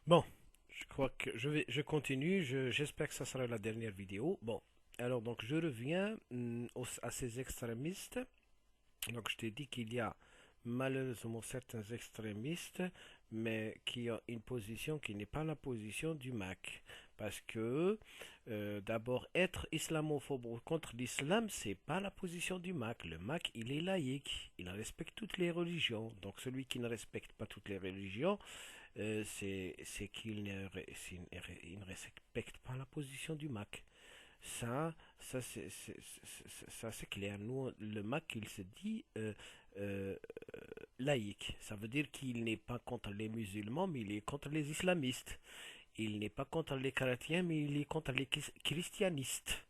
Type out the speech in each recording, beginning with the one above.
Bon, je crois que je continue. J'espère que ça sera la dernière vidéo. Bon, alors donc je reviens à ces extrémistes. Donc je t'ai dit qu'il y a malheureusement certains extrémistes, mais qui ont une position qui n'est pas la position du MAC. Parce que d'abord, être islamophobe ou contre l'islam, c'est pas la position du MAC. Le MAC, il est laïque, il respecte toutes les religions. Donc celui qui ne respecte pas toutes les religions, c'est qu'il il ne respecte pas la position du MAC. Ça c'est clair. Nous, le MAC, il se dit euh, laïque. Ça veut dire qu'il n'est pas contre les musulmans, mais il est contre les islamistes. Il n'est pas contre les chrétiens, mais il est contre les christianistes.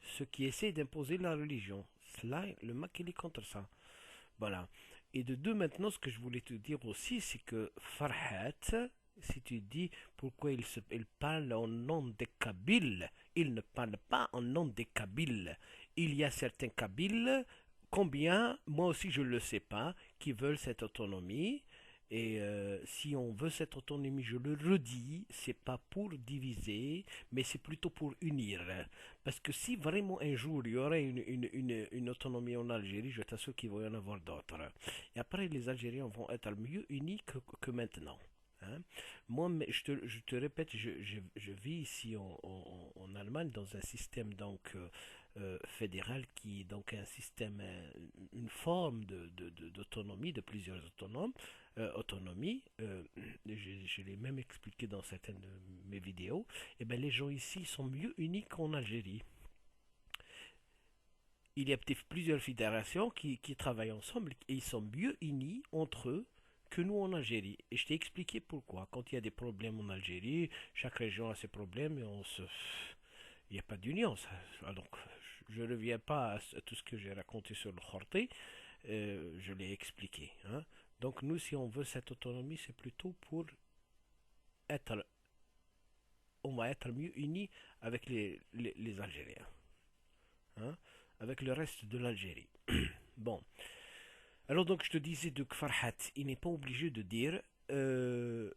Ceux qui essaient d'imposer la religion. Là, le MAC, il est contre ça. Voilà. Et de deux, maintenant, ce que je voulais te dire aussi, c'est que Farhat, si tu dis pourquoi il parle en nom des Kabyles, il ne parle pas en nom des Kabyles. Il y a certains Kabyles, combien, moi aussi je ne le sais pas, qui veulent cette autonomie. Et si on veut cette autonomie, je le redis, c'est pas pour diviser, mais c'est plutôt pour unir. Parce que si vraiment un jour il y aurait une autonomie en Algérie, je t'assure qu'il va y en avoir d'autres. Et après, les Algériens vont être mieux unis que maintenant. Hein. Moi, je te répète, je vis ici en Allemagne dans un système fédéral qui est donc un système, une forme d'autonomie, de plusieurs autonomies. Je l'ai même expliqué dans certaines de mes vidéos. Et ben, les gens ici sont mieux unis qu'en Algérie. Il y a peut-être plusieurs fédérations qui travaillent ensemble et ils sont mieux unis entre eux que nous en Algérie. Et je t'ai expliqué pourquoi. Quand il y a des problèmes en Algérie, chaque région a ses problèmes et il n'y a pas d'union. Donc, je ne reviens pas à tout ce que j'ai raconté sur le Khorté. Je l'ai expliqué. Hein. Donc, nous, si on veut cette autonomie, c'est plutôt pour être, on va être mieux unis avec les Algériens. Hein, avec le reste de l'Algérie. Bon, alors donc je te disais de Farhat, il n'est pas obligé de dire, de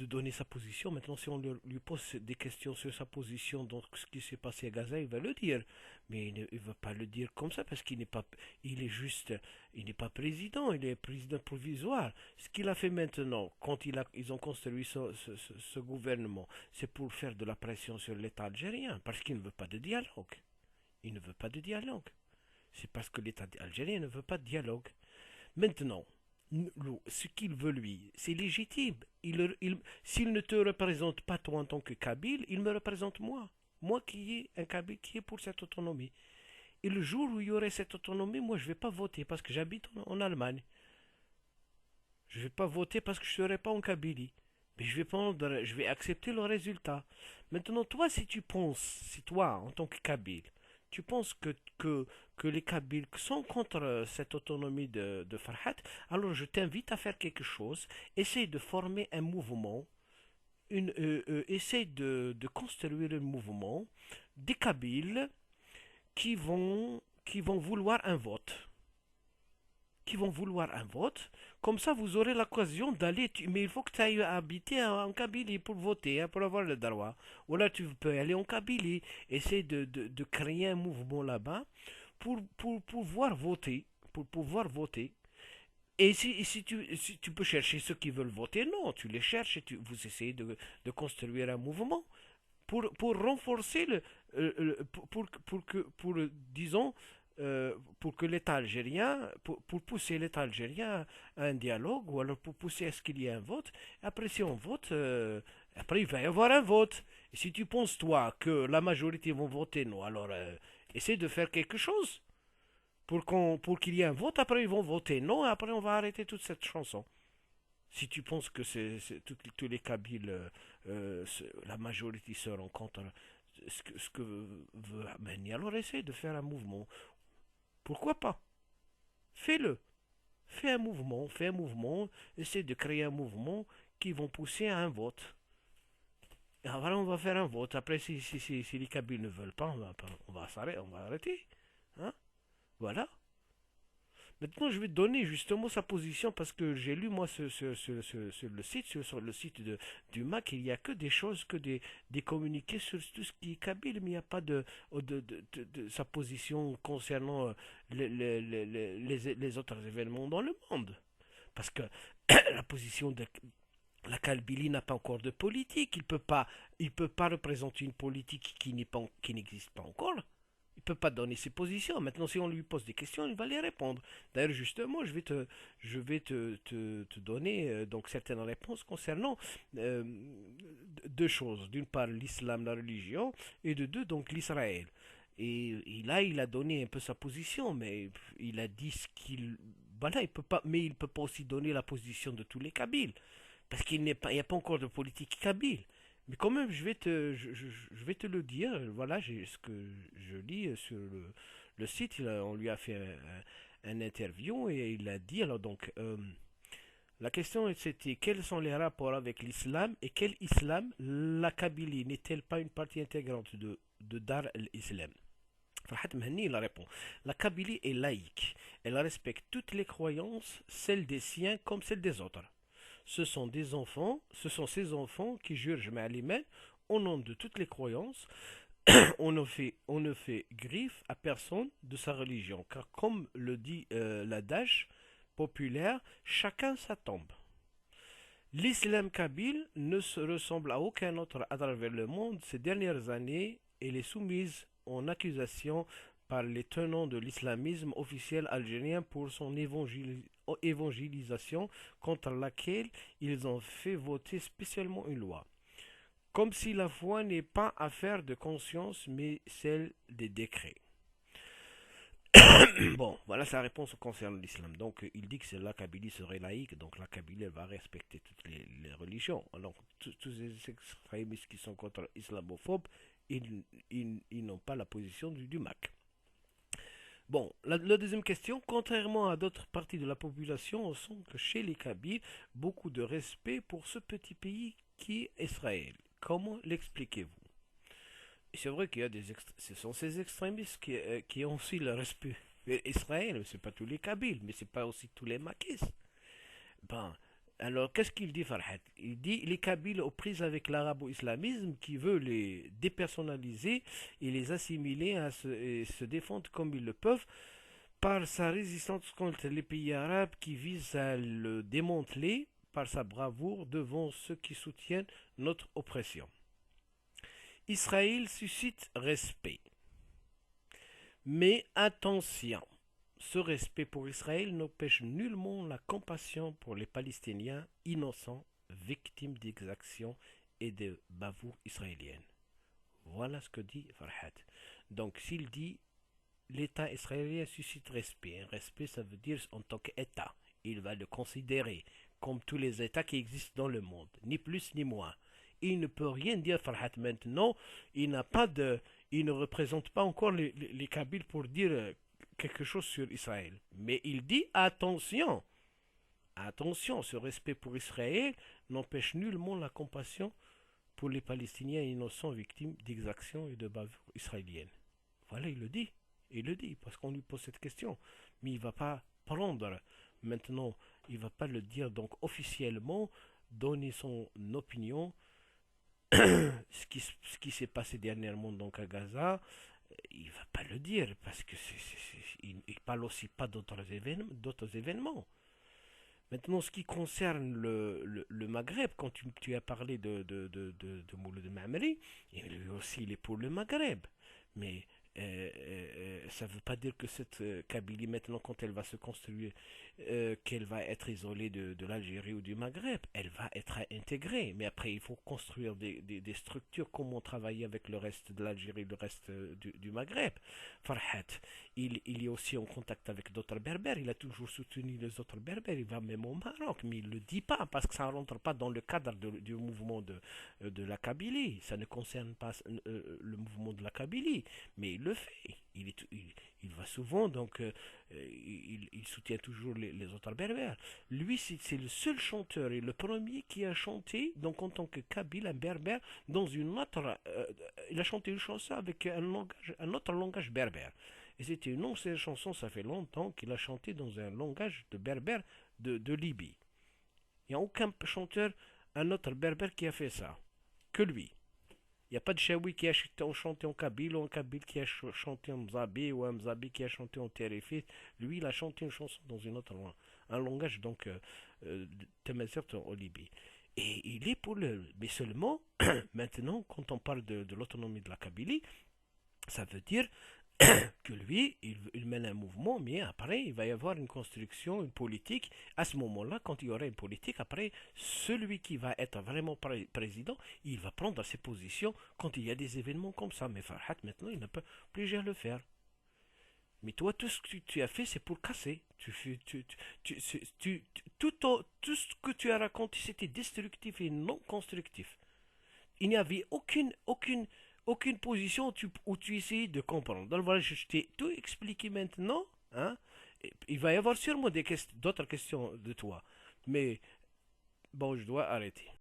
donner sa position. Maintenant, si on lui pose des questions sur sa position, donc ce qui s'est passé à Gaza, il va le dire. Mais il ne va pas le dire comme ça parce qu'il n'est pas, il est juste, il n'est pas président, il est président provisoire. Ce qu'il a fait maintenant, quand ils ont construit ce gouvernement, c'est pour faire de la pression sur l'État algérien parce qu'il ne veut pas de dialogue. Il ne veut pas de dialogue. C'est parce que l'État algérien ne veut pas de dialogue. Maintenant, ce qu'il veut lui, c'est légitime. S'il ne te représente pas toi en tant que Kabyle, il me représente moi. Moi qui est un Kabyle qui est pour cette autonomie. Et le jour où il y aurait cette autonomie, moi je ne vais pas voter parce que j'habite en Allemagne. Je ne vais pas voter parce que je ne serai pas en Kabylie. Mais je vais accepter le résultat. Maintenant, toi, si tu penses, si toi, en tant que Kabyle, tu penses que les Kabyles sont contre cette autonomie de Farhat, alors je t'invite à faire quelque chose. Essaye de former un mouvement, essaye de construire un mouvement des Kabyles qui vont vouloir un vote qui vont vouloir un vote. Comme ça, vous aurez l'occasion d'aller. Mais il faut que tu ailles habiter en Kabylie pour voter, hein, pour avoir le droit. Ou là, tu peux aller en Kabylie. Essayer de créer un mouvement là-bas pour pouvoir voter. Pour pouvoir voter. Et si tu peux chercher ceux qui veulent voter, non, tu les cherches et vous essayez de construire un mouvement pour renforcer disons, pour que l'État algérien, pour pousser l'État algérien à un dialogue, ou alors pour pousser à ce qu'il y ait un vote. Après, si on vote, après il va y avoir un vote. Et si tu penses, toi, que la majorité vont voter non, alors essaie de faire quelque chose pour qu'il y ait un vote. Après, ils vont voter non, et après, on va arrêter toute cette chanson. Si tu penses que tous les Kabyles, la majorité se rencontre ce que veut Arménie, alors essaye de faire un mouvement. Pourquoi pas? Fais-le. Fais un mouvement, essaie de créer un mouvement qui vont pousser à un vote. Et après, on va faire un vote. Après, si les Kabyles ne veulent pas, on va arrêter. Hein? Voilà. Maintenant, je vais te donner justement sa position parce que j'ai lu moi sur le site, sur le site du Mac, il n'y a que des choses, des communiqués sur tout ce qui est Kabyle, mais il n'y a pas de sa position concernant les autres événements dans le monde. Parce que la position de la Kabylie n'a pas encore de politique. Il peut pas représenter une politique qui n'existe pas encore. Il ne peut pas donner ses positions. Maintenant, si on lui pose des questions, il va les répondre. D'ailleurs, justement, je vais te donner donc certaines réponses concernant euh, deux choses. D'une part, l'islam, la religion, et de deux, donc l'Israël. Et là, il a donné un peu sa position, mais il a dit ce qu'il. Voilà, il peut pas, mais il ne peut pas aussi donner la position de tous les Kabyles. Parce il n'y a pas encore de politique kabyle. Mais quand même, je vais te le dire. Voilà, ce que je lis sur le site. On lui a fait un interview et il a dit, alors donc, la question c'était quels sont les rapports avec l'islam et quel islam la Kabylie n'est-elle pas une partie intégrante de Dar al-Islam. Farhat Mehni il répond. La Kabylie est laïque. Elle respecte toutes les croyances, celles des siens comme celles des autres. Ce sont ces enfants qui jurent Jma'alimen au nom de toutes les croyances. On ne fait griffe à personne de sa religion, car comme le dit l'adage populaire, chacun sa tombe. L'islam kabyle ne se ressemble à aucun autre à travers le monde ces dernières années. Elle est soumise en accusation par les tenants de l'islamisme officiel algérien pour son évangélisation contre laquelle ils ont fait voter spécialement une loi. Comme si la foi n'est pas affaire de conscience mais celle des décrets. Bon, voilà sa réponse concernant l'islam. Donc, il dit que la Kabylie serait laïque, donc la Kabylie va respecter toutes les religions. Alors, tous les extrémistes qui sont contre l'islamophobes, ils n'ont pas la position du MAC. Bon, la deuxième question, contrairement à d'autres parties de la population, on sent que chez les Kabyles, beaucoup de respect pour ce petit pays qui est Israël. Comment l'expliquez-vous? Et c'est vrai qu'il y a ce sont ces extrémistes qui ont aussi le respect pour Israël, c'est pas tous les Kabyles, mais c'est pas aussi tous les Maquis. Ben, alors qu'est-ce qu'il dit Farhat? Il dit les Kabyles aux prises avec l'arabo-islamisme qui veut les dépersonnaliser et les assimiler et se défendre comme ils le peuvent par sa résistance contre les pays arabes qui visent à le démanteler par sa bravoure devant ceux qui soutiennent notre oppression. Israël suscite respect. Mais attention, ce respect pour Israël n'empêche nullement la compassion pour les Palestiniens innocents, victimes d'exactions et de bavoures israéliennes. Voilà ce que dit Farhat. Donc s'il dit l'État israélien suscite respect, un respect ça veut dire en tant qu'État, il va le considérer comme tous les États qui existent dans le monde, ni plus ni moins. Il ne peut rien dire Farhat maintenant, il ne représente pas encore les Kabyles pour dire quelque chose sur Israël. Mais il dit attention, attention, ce respect pour Israël n'empêche nullement la compassion pour les Palestiniens innocents victimes d'exactions et de bavures israéliennes. Voilà, il le dit. Il le dit parce qu'on lui pose cette question. Mais il ne va pas prendre maintenant, il ne va pas le dire donc officiellement, donner son opinion. Ce qui s'est passé dernièrement donc à Gaza, il ne va pas le dire parce que il parle aussi pas d'autres événements. Maintenant, ce qui concerne le Maghreb, quand tu as parlé de Mouloud Mamri, lui aussi il est pour le Maghreb. Mais ça ne veut pas dire que cette Kabylie, maintenant, quand elle va se construire, qu'elle va être isolée de l'Algérie ou du Maghreb. Elle va être intégrée. Mais après, il faut construire des structures. Comment travailler avec le reste de l'Algérie, le reste du Maghreb. Farhat, il est aussi en contact avec d'autres berbères. Il a toujours soutenu les autres berbères. Il va même au Maroc. Mais il ne le dit pas parce que ça ne rentre pas dans le cadre du mouvement de la Kabylie. Ça ne concerne pas le mouvement de la Kabylie. Mais il le fait. Il va souvent, donc il soutient toujours les autres berbères. Lui, c'est le seul chanteur et le premier qui a chanté, donc en tant que kabyle, un berbère, dans une autre. Il a chanté une chanson avec un autre langage berbère. Et c'était une ancienne chanson, ça fait longtemps qu'il a chanté dans un langage de berbère de Libye. Il n'y a aucun chanteur, un autre berbère qui a fait ça, que lui. Il n'y a pas de Chaoui qui a chanté en Kabyle ou un Kabyle qui a chanté en Mzabi ou un Mzabi qui a chanté en Terrifit. Lui, il a chanté une chanson dans une autre langue. Un langage donc Tamazight en Libye. Et il est pour le. Mais seulement, maintenant, quand on parle de l'autonomie de la Kabylie, ça veut dire que lui, il mène un mouvement, mais après, il va y avoir une construction, une politique. À ce moment-là, quand il y aura une politique, après, celui qui va être vraiment président, il va prendre ses positions quand il y a des événements comme ça. Mais Farhat, maintenant, il ne peut plus jamais le faire. Mais toi, tout ce que tu as fait, c'est pour casser. Tout ce que tu as raconté, c'était destructif et non constructif. Il n'y avait aucune position où tu essayais de comprendre. Donc voilà, je t'ai tout expliqué maintenant. Hein? Il va y avoir sûrement d'autres questions de toi. Mais bon, je dois arrêter.